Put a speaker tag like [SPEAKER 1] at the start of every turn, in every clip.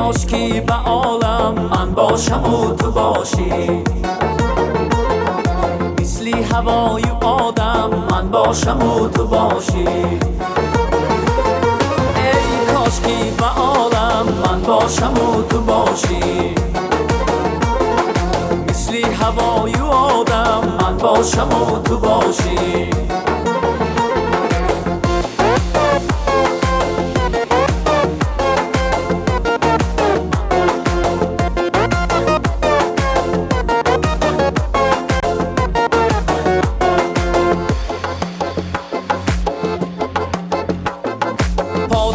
[SPEAKER 1] کاشکی به عالم من باشم و تو باشی، مثلی هوای آدم من باشم و تو باشی. ای کاشکی به عالم من باشم و تو باشی، مثلی هوای آدم من باشم و تو باشی.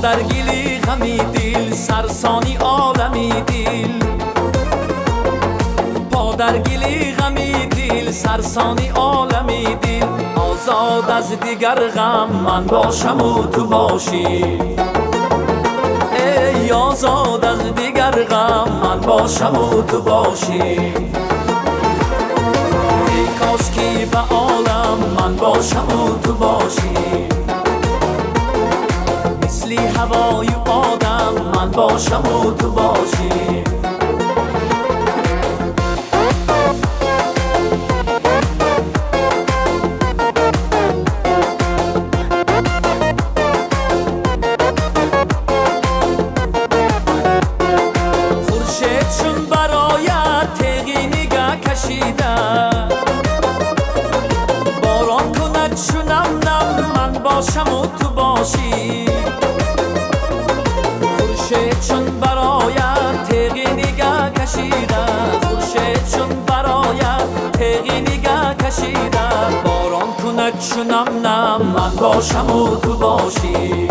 [SPEAKER 1] در گلی غمی دل سرسانی عالمی دل، پا در گلی غمی دل سرسانی عالمی دل. آزاد از دیگر غم من باشم و تو باشی، ای آزاد از دیگر غم من باشم و تو باشی. ای کاشکی به عالم من باشم و تو باشی، مثلی هوای آدم من باشم و تو باشی. خورشید چون برایت تیغی نگه کشیده، باران کند چونم نم من باشم و تو باشی. خورشید چون برایت تیغی نگه کشیده، خورشید چون برایت تیغی نگه کشیده. باران کند چونم نم من باشم و تو باشی،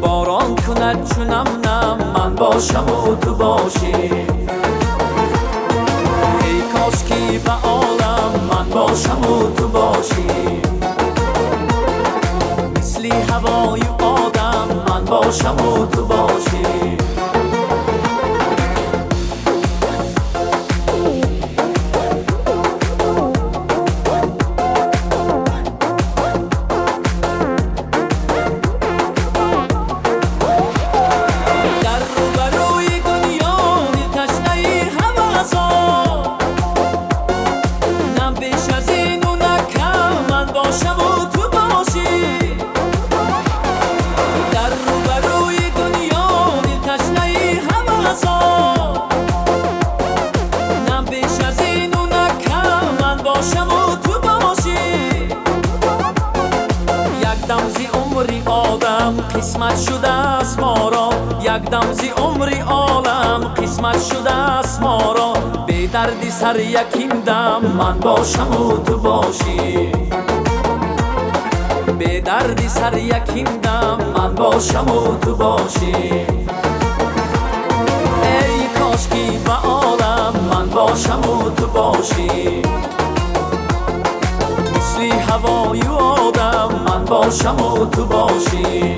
[SPEAKER 1] باران کند چونم نم من باشم و تو باشی. ای کاشکی به عالم من باشم و تو باشی، مثلی هوای آدم من باشم و تو باشی. در روبروی دنیا تشنه هوسا، نم بیش از این و نه کم من باشم و تو باشی. در روبروی دنیا تشنه هوسا، نم بیش از این و نه کم من باشم و تو باشی. یک دم زی عمری آدم قسمت شده است ما را، یک دم زی عمری عالم قسمت شده است ما را. بی دردی سر یکین دم من باشم و تو باشی، بی دردی سر یکین دم من باشم و تو باشی. ای کاشکی به عالم من باشم و تو باشی، مثلی هوای آدم من باشم و تو باشی.